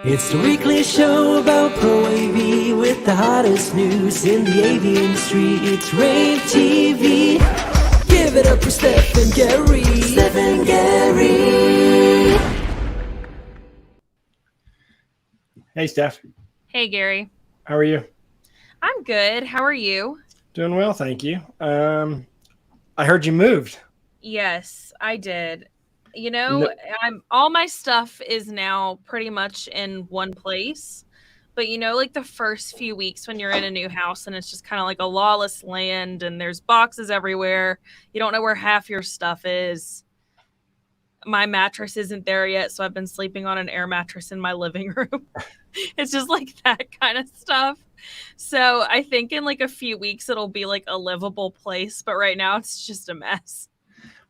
It's the weekly show about rAVe with the hottest news in the AV industry. It's rAVe TV. Give it up for Steph and Gary. Steph and Gary. Hey, Steph. Hey, Gary. How are you? I'm good. How are you? Doing well, thank you. I heard you moved. Yes, I did. You know, all my stuff is now pretty much in one place. But you know, like the first few weeks when you're in a new house and it's just kind of like a lawless land and there's boxes everywhere. You don't know where half your stuff is. My mattress isn't there yet, so I've been sleeping on an air mattress in my living room. It's just like that kind of stuff. So I think in like a few weeks it'll be like a livable place, but right now it's just a mess.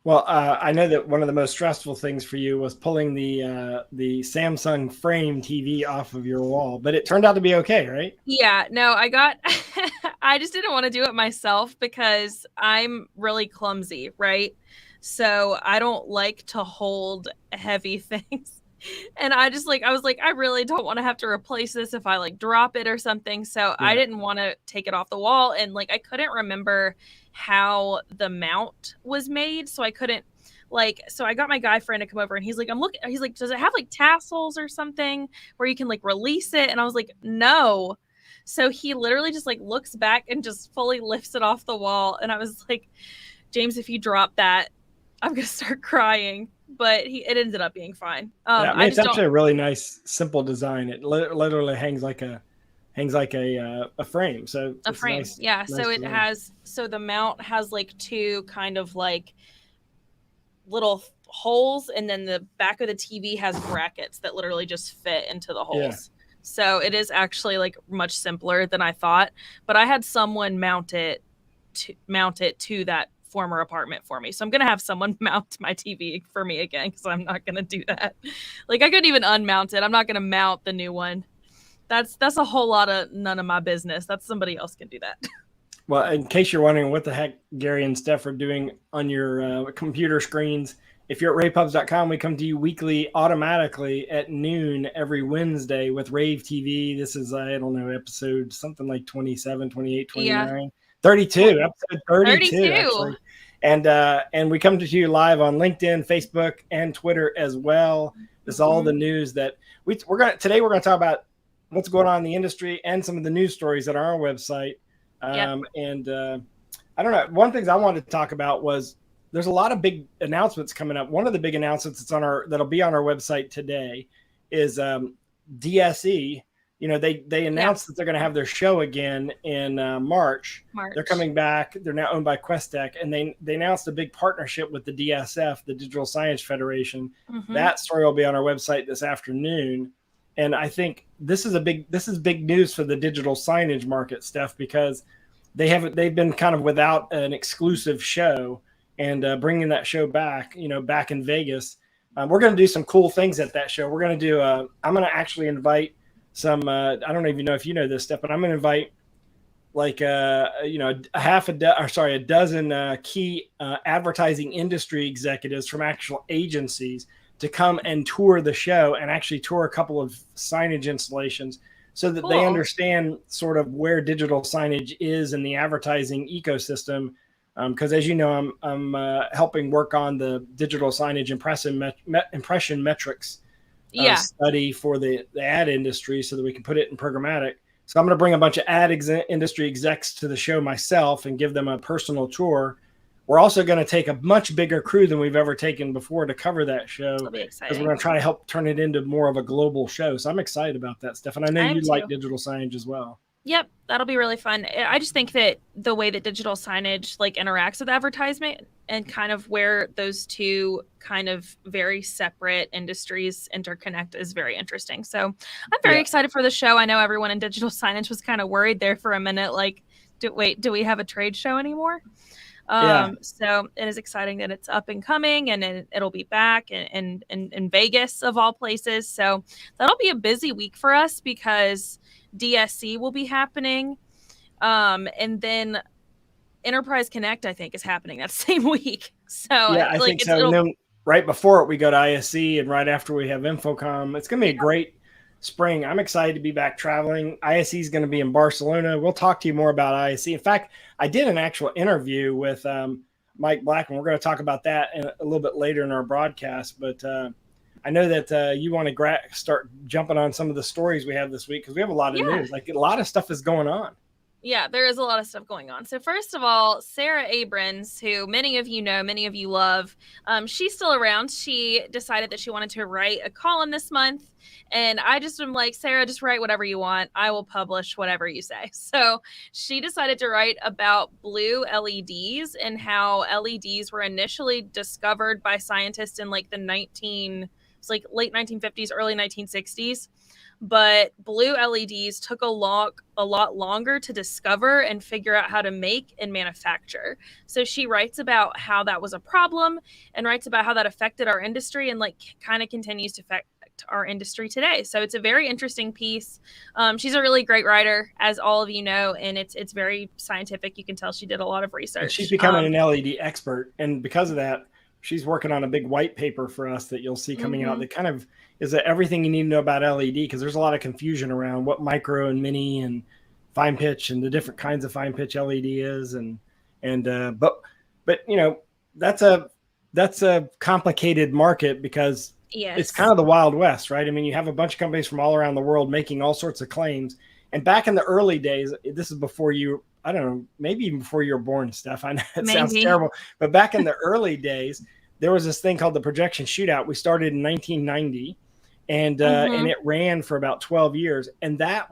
Well, I know that one of the most stressful things for you was pulling the Samsung Frame TV off of your wall, but it turned out to be okay, right? Yeah, no, I just didn't want to do it myself because I'm really clumsy, right? So I don't like to hold heavy things. And I was like, I really don't want to have to replace this if I like drop it or something. So yeah. I didn't want to take it off the wall. And like, I couldn't remember how the mount was made. So I couldn't so I got my guy friend to come over and he's like, does it have like tassels or something where you can like release it? And I was like, no. So he literally just like looks back and just fully lifts it off the wall. And I was like, James, if you drop that, I'm going to start crying. But it ended up being fine. It's actually a really nice, simple design. It literally hangs like a frame. So a frame, nice, yeah. Nice so it design. So the mount has like two kind of like little holes, and then the back of the TV has brackets that literally just fit into the holes. Yeah. So it is actually like much simpler than I thought. But I had someone mount it to that former apartment for me. So I'm going to have someone mount my TV for me again because I'm not going to do that. Like I couldn't even unmount it. I'm not going to mount the new one. That's a whole lot of none of my business. That's somebody else can do that. Well, in case you're wondering what the heck Gary and Steph are doing on your computer screens, if you're at ravepubs.com, we come to you weekly automatically at noon every Wednesday with rAVe TV. This is, I don't know, episode something like 27, 28, 29. Yeah. 32, episode 32. Actually. And we come to you live on LinkedIn, Facebook, and Twitter as well. This is all the news that we're going to talk about what's going on in the industry and some of the news stories that are on our website. And I don't know. One of the things I wanted to talk about was there's a lot of big announcements coming up. One of the big announcements that'll be on our website today is DSE. You know, they announced that they're going to have their show again in March. They're coming back. They're now owned by Questec, and they announced a big partnership with the DSF, the Digital Signage Federation. Mm-hmm. That story will be on our website this afternoon. And I think this is big news for the digital signage market, Steph, because they've been kind of without an exclusive show, and bringing that show back, back in Vegas. We're going to do some cool things at that show. We're going to do I'm going to actually invite some, I don't even know if you know this stuff, but I'm going to invite like, a dozen key advertising industry executives from actual agencies to come and tour the show and actually tour a couple of signage installations so that they understand sort of where digital signage is in the advertising ecosystem. Because as you know, I'm helping work on the digital signage impression metrics study for the ad industry so that we can put it in programmatic. So I'm going to bring a bunch of industry execs to the show myself and give them a personal tour. We're also going to take a much bigger crew than we've ever taken before to cover that show. That'll be exciting. Because we're going to try to help turn it into more of a global show. So I'm excited about that, Steph. And I know you like digital signage as well. Yep, that'll be really fun. I just think that the way that digital signage like interacts with advertisement and kind of where those two kind of very separate industries interconnect is very interesting. So I'm very excited for the show. I know everyone in digital signage was kind of worried there for a minute, like, do we have a trade show anymore? So it is exciting that it's up and coming, and it'll be back in Vegas of all places. So that'll be a busy week for us because DSC will be happening. And then Enterprise Connect, I think, is happening that same week. So yeah, I think so. And then right before it, we go to ISC, and right after we have Infocom. It's going to be a spring. I'm excited to be back traveling. ISE is going to be in Barcelona. We'll talk to you more about ISE. In fact, I did an actual interview with Mike Black, and we're going to talk about that a little bit later in our broadcast. But I know that you want to start jumping on some of the stories we have this week because we have a lot of news. Like a lot of stuff is going on. Yeah, there is a lot of stuff going on. So first of all, Sarah Abrams, who many of you know, many of you love, she's still around. She decided that she wanted to write a column this month. And I just am like, Sarah, just write whatever you want. I will publish whatever you say. So she decided to write about blue LEDs and how LEDs were initially discovered by scientists in like late 1950s, early 1960s. But blue LEDs took a lot longer to discover and figure out how to make and manufacture. So she writes about how that was a problem and writes about how that affected our industry and like kind of continues to affect our industry today. So it's a very interesting piece. She's a really great writer, as all of you know, and it's very scientific. You can tell she did a lot of research. And she's becoming an LED expert, and because of that, she's working on a big white paper for us that you'll see coming out that kind of is everything you need to know about LED, because there's a lot of confusion around what micro and mini and fine pitch and the different kinds of fine pitch LED is. But you know, that's a complicated market because it's kind of the Wild West, right? I mean, you have a bunch of companies from all around the world making all sorts of claims. And back in the early days, this is before you, I don't know, maybe even before you were born, Steph. I know it sounds terrible, but back in the early days, there was this thing called the Projection Shootout. We started in 1990, and it ran for about 12 years. And that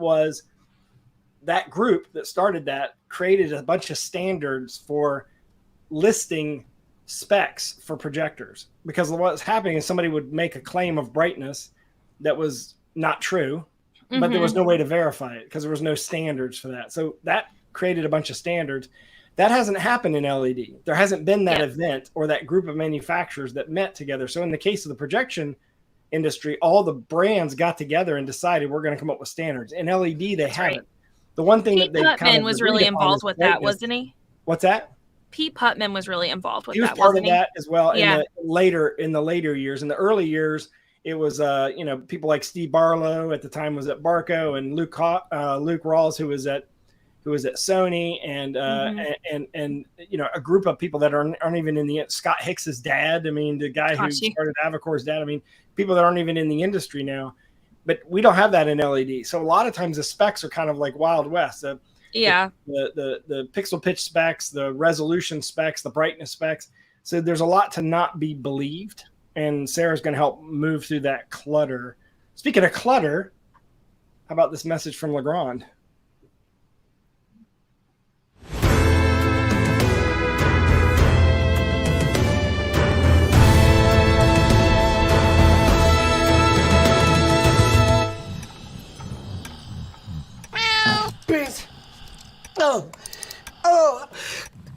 group that started that created a bunch of standards for listing specs for projectors, because what's happening is somebody would make a claim of brightness that was not true, but there was no way to verify it because there was no standards for that. So that created a bunch of standards. That hasn't happened in LED. There hasn't been that event or that group of manufacturers that met together. So in the case of the projection industry, all the brands got together and decided we're going to come up with standards. In LED, they haven't. The one thing that they kind of was really involved with that, wasn't he? What's that? Pete Putman was really involved with that. He was part of that as well. In the later years. In the early years, it was people like Steve Barlow at the time was at Barco, and Luke Rawls, who was at Sony, and a group of people that aren't even in the Scott Hicks's dad. I mean, the guy who started Avicor's dad. I mean, people that aren't even in the industry now. But we don't have that in LED. So a lot of times the specs are kind of like Wild West. The pixel pitch specs, the resolution specs, the brightness specs. So there's a lot to not be believed. And Sarah's going to help move through that clutter. Speaking of clutter, how about this message from Legrand?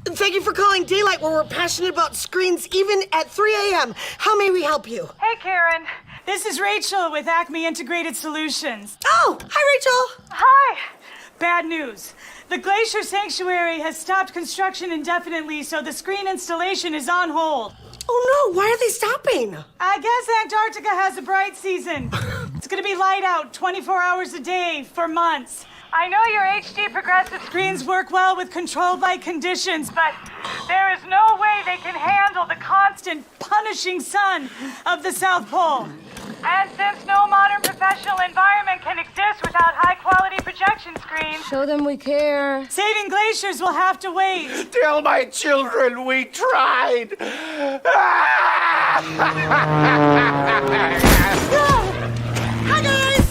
Thank you for calling Daylight, where we're passionate about screens even at 3 a.m. How may we help you? Hey, Karen. This is Rachel with Acme Integrated Solutions. Oh, hi, Rachel. Hi. Bad news. The Glacier Sanctuary has stopped construction indefinitely, so the screen installation is on hold. Oh, no. Why are they stopping? I guess Antarctica has a bright season. It's going to be light out 24 hours a day for months. I know your HD progressive screens work well with controlled light conditions, but there is no way they can handle the constant punishing sun of the South Pole. And since no modern professional environment can exist without high-quality projection screens, show them we care. Saving glaciers will have to wait. Tell my children we tried. Hi, guys.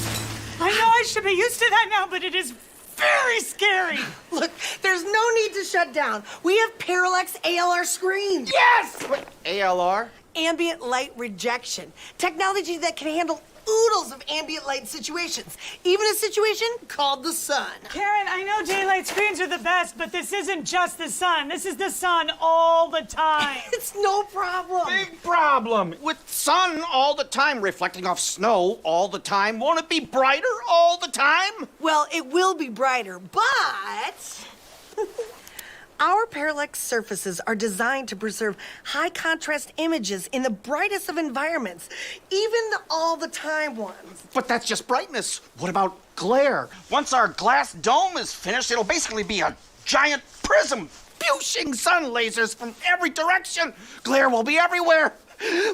I know I should be used to that now, but it is very scary. Look, there's no need to shut down. We have Parallax ALR screens. Yes! What, ALR? Ambient light rejection. Technology that can handle oodles of ambient light situations. Even a situation called the sun. Karen, I know daylight screens are the best, but this isn't just the sun. This is the sun all the time. It's no problem. Big problem. With sun all the time, reflecting off snow all the time, won't it be brighter all the time? Well, it will be brighter, but Our parallax surfaces are designed to preserve high contrast images in the brightest of environments, even the all the time ones. But that's just brightness. What about glare? Once our glass dome is finished, it'll basically be a giant prism, spewing sun lasers from every direction. Glare will be everywhere.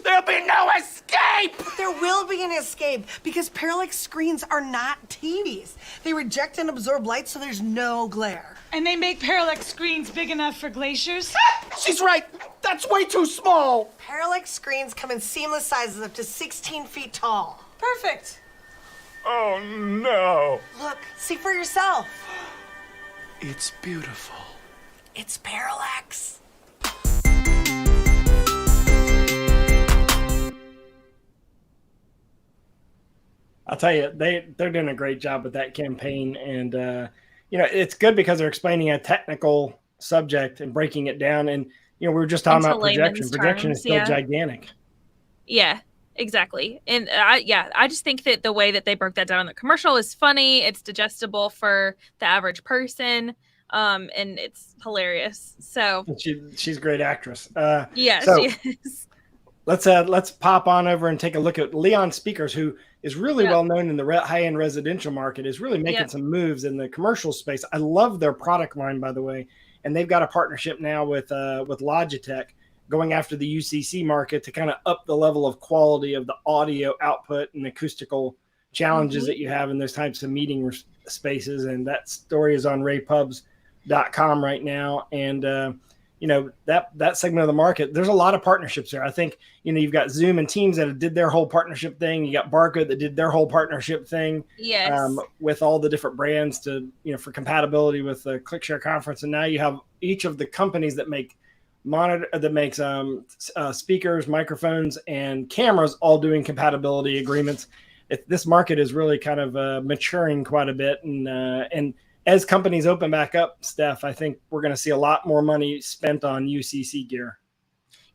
There'll be no escape! There will be an escape because parallax screens are not TVs. They reject and absorb light, so there's no glare. And they make parallax screens big enough for Glaciers? She's right. That's way too small. Parallax screens come in seamless sizes up to 16 feet tall. Perfect. Oh, no. Look, see for yourself. It's beautiful. It's parallax. I'll tell you, they're doing a great job with that campaign, and it's good because they're explaining a technical subject and breaking it down. And we were just talking about projection. Projection is still gigantic. Yeah, exactly. And I just think that the way that they broke that down in the commercial is funny. It's digestible for the average person, and it's hilarious. So she's a great actress. Yeah, so she is. Let's pop on over and take a look at Leon Speakers, who is really well known in the high-end residential market, is really making some moves in the commercial space. I love their product line, by the way, and they've got a partnership now with Logitech going after the UCC market to kind of up the level of quality of the audio output and acoustical challenges that you have in those types of meeting spaces. And that story is on rAVepubs.com right now. And that segment of the market, there's a lot of partnerships there. I think, you've got Zoom and Teams that did their whole partnership thing. You got Barco that did their whole partnership thing. Yes. With all the different brands to, for compatibility with the ClickShare conference. And now you have each of the companies that make speakers, microphones, and cameras all doing compatibility agreements. This market is really kind of maturing quite a bit. And as companies open back up, Steph, I think we're going to see a lot more money spent on UCC gear.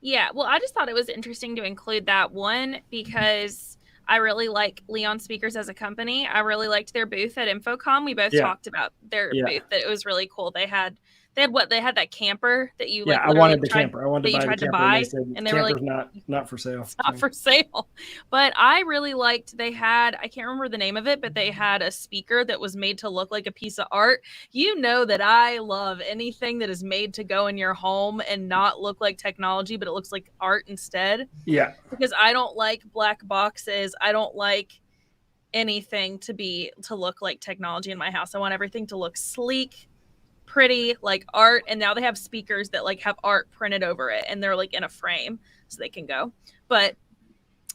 Yeah, well, I just thought it was interesting to include that one because I really like Leon Speakers as a company. I really liked their booth at InfoComm. We both talked about their booth, that it was really cool. They had that camper that you I wanted the camper. I wanted to buy the camper. And they were like, not for sale. It's not for sale. But I really liked, I can't remember the name of it, but they had a speaker that was made to look like a piece of art. You know that I love anything that is made to go in your home and not look like technology, but it looks like art instead. Yeah. Because I don't like black boxes. I don't like anything to look like technology in my house. I want everything to look sleek, pretty, like art. And now they have speakers that have art printed over it, and they're in a frame so they can go. But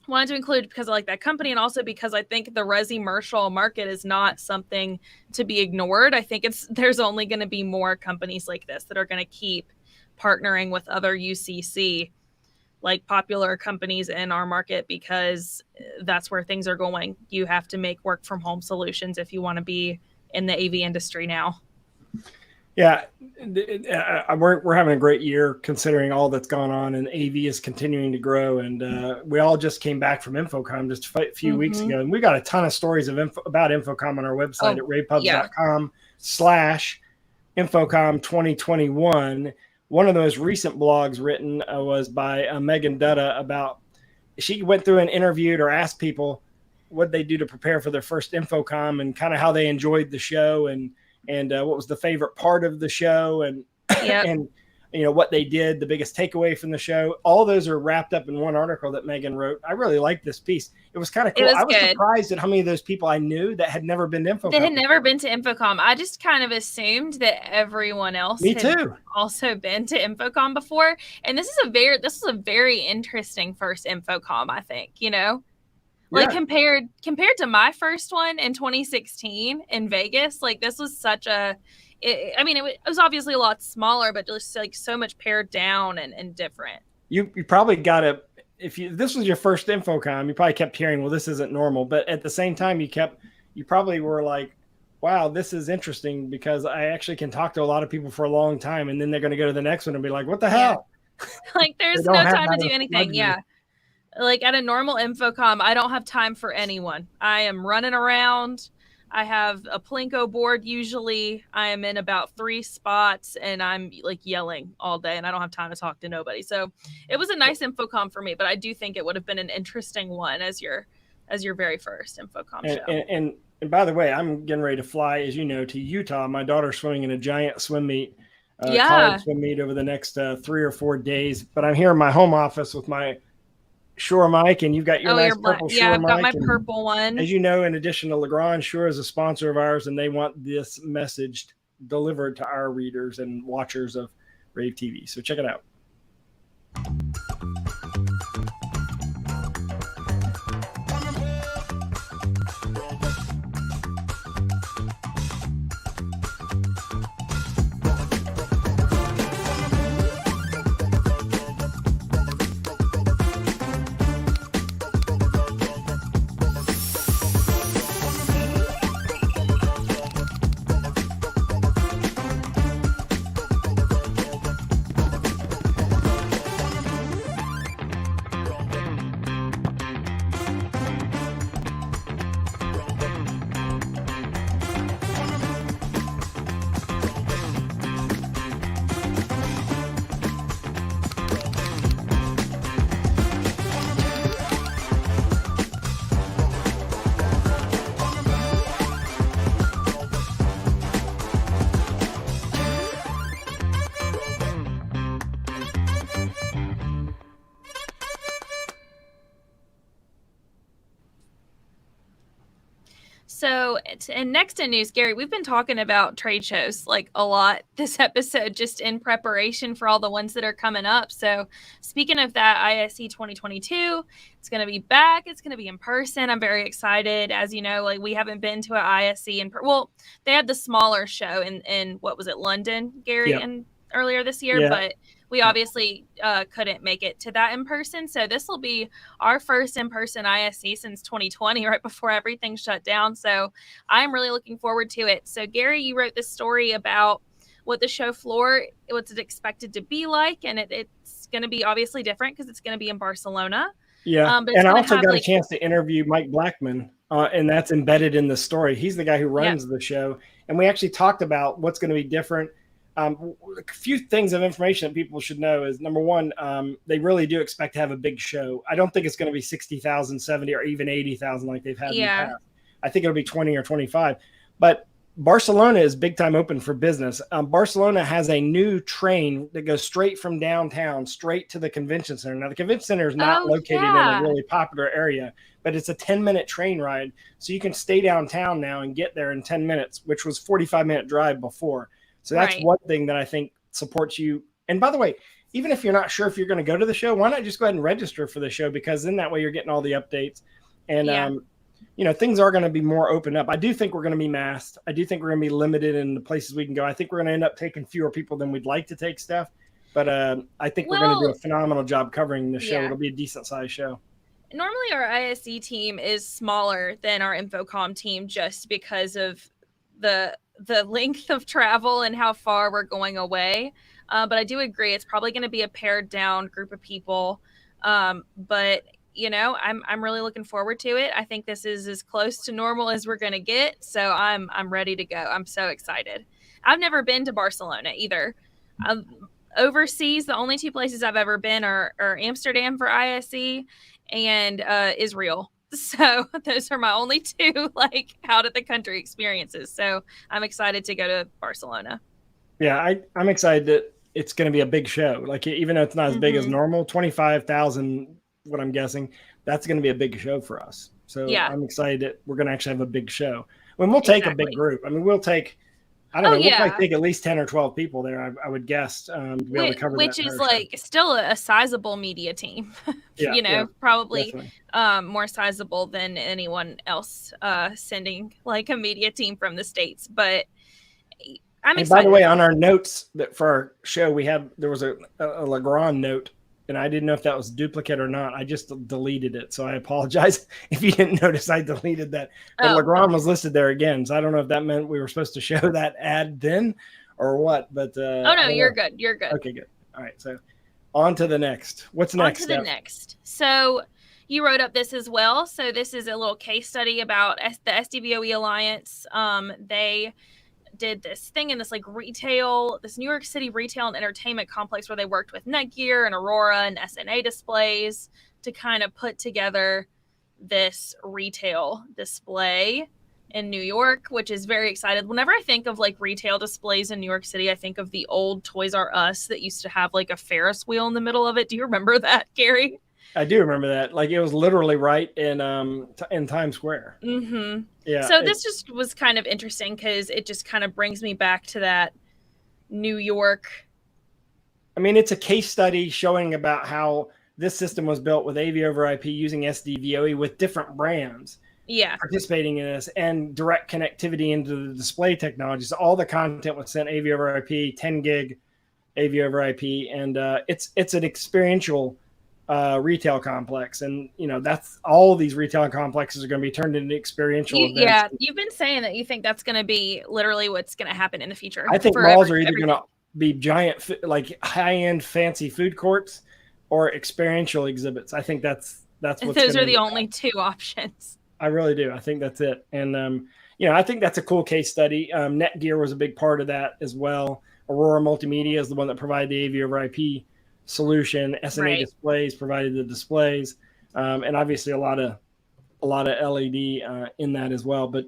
wanted to include because I like that company, and also because I think the resi-mercial market is not something to be ignored. I think there's only going to be more companies like this that are going to keep partnering with other UCC popular companies in our market, because that's where things are going. You have to make work from home solutions if you want to be in the AV industry now. Yeah, we're having a great year considering all that's gone on, and AV is continuing to grow. And we all just came back from InfoComm just a few weeks ago, and we got a ton of stories about InfoComm on our website at rAVepubs.com/InfoComm 2021. One of the most recent blogs written was by Megan Dutta about, she went through and interviewed or asked people what they do to prepare for their first InfoComm and kind of how they enjoyed the show and what was the favorite part of the show and what they did, the biggest takeaway from the show. All those are wrapped up in one article that Megan wrote. I really liked this piece. It was kind of cool. I was surprised at how many of those people I knew that had never been to InfoComm. They had never been to InfoComm. I just kind of assumed that everyone else had also been to InfoComm before. And this is a very interesting first InfoComm, I think, compared to my first one in 2016 in Vegas, this was it was obviously a lot smaller, but just so much pared down and different. You probably got to, if this was your first InfoComm, you probably kept hearing, well, this isn't normal. But at the same time, you probably were like, wow, this is interesting because I actually can talk to a lot of people for a long time. And then they're going to go to the next one and be like, what the hell? There's no time to do anything. Yeah. At a normal InfoComm, I don't have time for anyone. I am running around. I have a Plinko board. Usually I am in about 3 spots and I'm like yelling all day and I don't have time to talk to nobody. So it was a nice InfoComm for me, but I do think it would have been an interesting one as your very first InfoComm show. And by the way, I'm getting ready to fly, as you know, to Utah. My daughter's swimming in a giant swim meet, college swim meet over the next 3 or 4 days. But I'm here in my home office with my Shure mic, and you've got your nice purple Shure mic. Yeah, I've got my purple one. As you know, in addition to Legrand, Shure is a sponsor of ours, and they want this message delivered to our readers and watchers of rAVe TV. So check it out. So, and next in news, Gary, we've been talking about trade shows like a lot this episode, just in preparation for all the ones that are coming up. So speaking of that, ISE 2022, it's going to be back. It's going to be in person. I'm very excited. As you know, like we haven't been to an ISE well, they had the smaller show in what was it, London, Gary, and earlier this year, but we obviously couldn't make it to that in person. So this will be our first in-person ISE since 2020, right before everything shut down. So I'm really looking forward to it. So Gary, you wrote this story about what the show floor, what's it expected to be like. And it's going to be obviously different because it's going to be in Barcelona. Yeah. And I also got a chance to interview Mike Blackman, and that's embedded in the story. He's the guy who runs the show. And we actually talked about what's going to be different. A few things of information that people should know is, number one, they really do expect to have a big show. I don't think it's going to be 60,000, 70, or even 80,000 like they've had in the past. I think it'll be 20 or 25. But Barcelona is big time open for business. Barcelona has a new train that goes straight from downtown straight to the convention center. Now, the convention center is not located in a really popular area, but it's a 10-minute train ride. So you can stay downtown now and get there in 10 minutes, which was 45-minute drive before. So that's one thing that I think supports you. And by the way, even if you're not sure if you're going to go to the show, why not just go ahead and register for the show? Because then that way you're getting all the updates. And, you know, things are going to be more open up. I do think we're going to be masked. I do think we're going to be limited in the places we can go. I think we're going to end up taking fewer people than we'd like to take, Steph. But I think we're going to do a phenomenal job covering the show. It'll be a decent-sized show. Normally our ISE team is smaller than our InfoComm team just because of the length of travel and how far we're going away. But I do agree. It's probably going to be a pared down group of people. But you know, I'm really looking forward to it. I think this is as close to normal as we're going to get. So I'm ready to go. I'm so excited. I've never been to Barcelona either. Overseas, the only 2 places I've ever been are Amsterdam for ISE and Israel. So those are my only 2 like out of the country experiences. So I'm excited to go to Barcelona. Yeah, I'm excited that it's going to be a big show. Like, even though it's not as big as normal, 25,000, what I'm guessing, that's going to be a big show for us. So I'm excited that we're going to actually have a big show. When we'll take a big group. I mean, we'll take, I don't know, we'll probably take at least 10 or 12 people there, I would guess, to be able to cover which is like still a sizable media team. You know, probably more sizable than anyone else sending like a media team from the States. But I'm excited. By the way, on our notes that for our show, there was a Legrand note, and I didn't know if that was duplicate or not. I just deleted it, so I apologize if you didn't notice I deleted that. But Legrand was listed there again, so I don't know if that meant we were supposed to show that ad then or what. But oh no, you're good. You're good. Okay, good. All right, so on to the next. What's next? On to the next. So you wrote up this as well. So this is a little case study about the Sdvoe Alliance. They did this thing in this like this New York City retail and entertainment complex where they worked with Netgear and Aurora and SNA displays to kind of put together this retail display in New York, which is very excited. Whenever I think of like retail displays in New York City, I think of the old Toys R Us that used to have like a Ferris wheel in the middle of it. Do you remember that, Gary? I do remember that. Like, it was literally right in Times Square. Mm-hmm. Yeah. So this just was kind of interesting because it just kind of brings me back to that New York. I mean, it's a case study showing about how this system was built with AV over IP using Sdvoe with different brands. Yeah. Participating in this and direct connectivity into the display technology. So all the content was sent AV over IP, 10 gig AV over IP, and it's an experiential retail complex, and that's all these retail complexes are going to be turned into experiential events. Yeah, you've been saying that you think that's going to be literally what's going to happen in the future. I think malls are either going to be giant, like high-end fancy food courts, or experiential exhibits. I think that's what's those are the only two options. I really do. I think that's it, and I think that's a cool case study. Netgear was a big part of that as well. Aurora Multimedia is the one that provided the AV over IP solution. SNA displays provided the displays, and obviously a lot of LED in that as well. But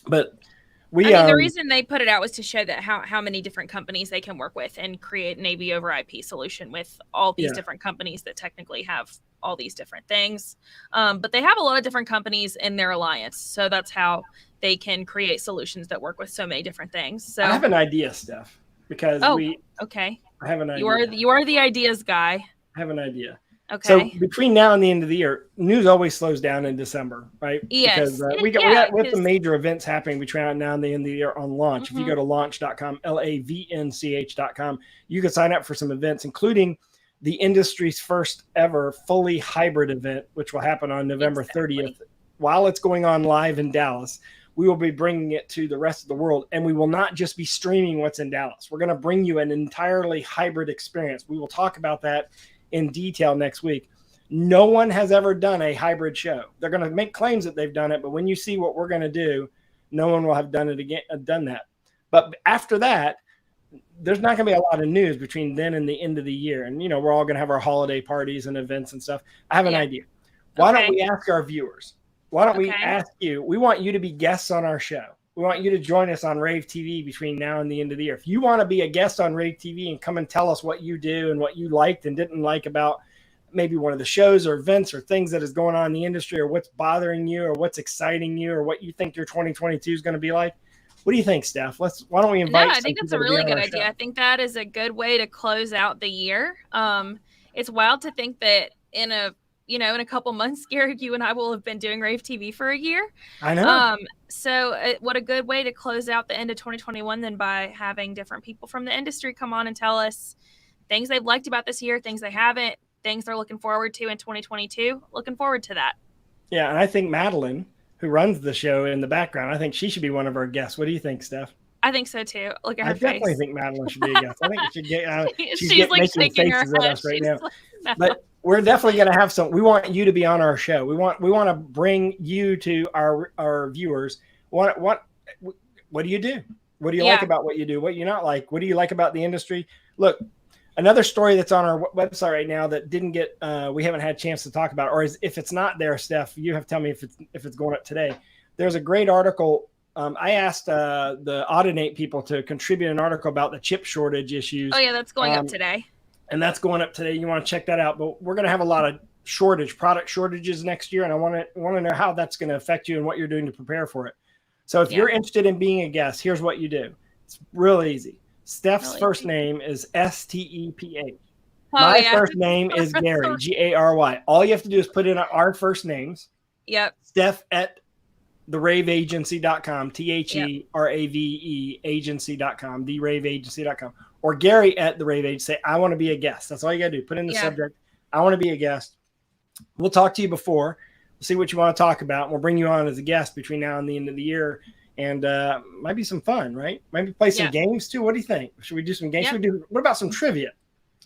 the reason they put it out was to show that how many different companies they can work with and create an AV over IP solution with all these different companies that technically have all these different things. But they have a lot of different companies in their alliance, so that's how they can create solutions that work with so many different things. So I have an idea, Steph, because okay. I have an idea. You are the ideas guy. I have an idea. Okay. So between now and the end of the year, news always slows down in December, right? Yes. Because we got some major events happening between now and the end of the year on launch. Mm-hmm. If you go to launch.com, LAVNCH.com, you can sign up for some events, including the industry's first ever fully hybrid event, which will happen on November 30th. While it's going on live in Dallas, we will be bringing it to the rest of the world, and we will not just be streaming what's in Dallas. We're going to bring you an entirely hybrid experience. We will talk about that in detail next week. No one has ever done a hybrid show. They're going to make claims that they've done it, but when you see what we're going to do, no one will have done that. But after that, there's not going to be a lot of news between then and the end of the year. And, we're all going to have our holiday parties and events and stuff. I have an idea. Why don't we ask our viewers? Why don't we ask you? We want you to be guests on our show. We want you to join us on rAVe TV between now and the end of the year. If you want to be a guest on rAVe TV and come and tell us what you do and what you liked and didn't like about maybe one of the shows or events or things that is going on in the industry, or what's bothering you or what's exciting you or what you think your 2022 is going to be like, what do you think, Steph? Why don't we invite? I think that's a really good idea. I think that is a good way to close out the year. It's wild to think that in a couple months, Gary, you and I will have been doing rAVe TV for a year. I know. So what a good way to close out the end of 2021 than by having different people from the industry come on and tell us things they've liked about this year, things they haven't, things they're looking forward to in 2022. Looking forward to that. Yeah, and I think Madeline, who runs the show in the background, I think she should be one of our guests. What do you think, Steph? I think so too. Look at her face. I definitely think Madeline should be a guest. I think she should get. She's like shaking her faces at head. us right now. Like, no. But we're definitely going to have some. We want you to be on our show. We want to bring you to our viewers. What do you do? What do you like about what you do? What you not like? What do you like about the industry? Look, another story that's on our website right now that didn't get we haven't had a chance to talk about, or if it's not there, Steph, you have to tell me if it's going up today. There's a great article. I asked the Audinate people to contribute an article about the chip shortage issues. Oh yeah, that's going up today. And that's going up today. You want to check that out. But we're going to have a lot of product shortages next year, and I want to know how that's going to affect you and what you're doing to prepare for it. So if you're interested in being a guest, here's what you do. It's real easy. Steph's first name is Steph. My first name is Gary, Gary. All you have to do is put in our first names. Yep. Steph at therAVeagency.com, TheRAVE agency.com, therAVeagency.com, or Gary at therAVe Agency. Say, I want to be a guest. That's all you got to do. Put in the subject. I want to be a guest. We'll talk to you before. We'll see what you want to talk about. We'll bring you on as a guest between now and the end of the year. And might be some fun, right? Maybe play some games too. What do you think? Should we do some games? What about some trivia?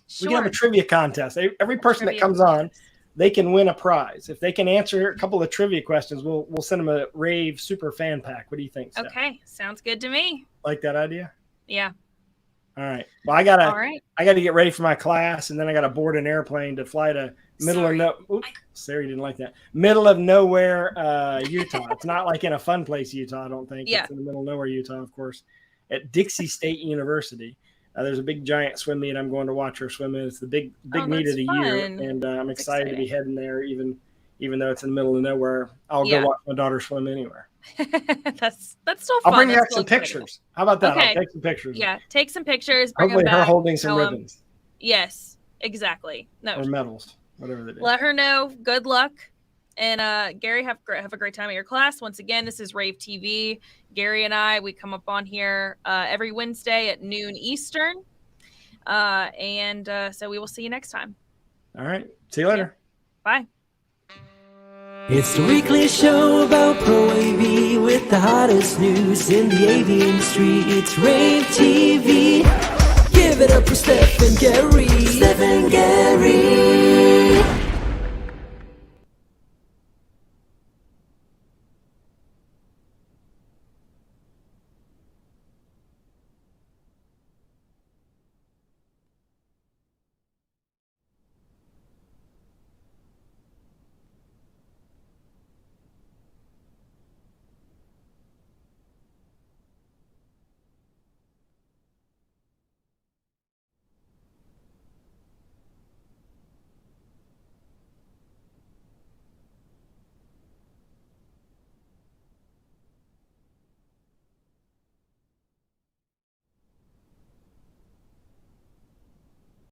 Sure. We can have a trivia contest. Every person that comes on, they can win a prize. If they can answer a couple of trivia questions, we'll send them a rAVe super fan pack. What do you think, Steph? Okay, sounds good to me. Like that idea? Yeah. All right. Well, I gotta get ready for my class, and then I gotta board an airplane to fly to middle of nowhere, Utah. It's not like in a fun place, Utah. I don't think. Yeah. It's in the middle of nowhere, Utah, of course, at Dixie State University. There's a big giant swim meet. I'm going to watch her swim in. It's the big meet of the year, and I'm excited to be heading there, even though it's in the middle of nowhere. I'll go watch my daughter swim anywhere. That's still fun. I'll bring back some pictures. How about that? Okay. I'll take some pictures. Yeah, take some pictures. Bring Hopefully them back, her holding some ribbons. Yes, exactly. No, or medals, whatever they do. Let her know. Good luck. And Gary, have a great time at your class. Once again, this is rAVe TV. Gary and we come up on here every Wednesday at noon Eastern. So we will see you next time. All right. See you later. Yeah. Bye. It's the weekly show about ProAV with the hottest news in the AV industry. It's rAVe TV. Give it up for Steph and Gary. Steph and Gary.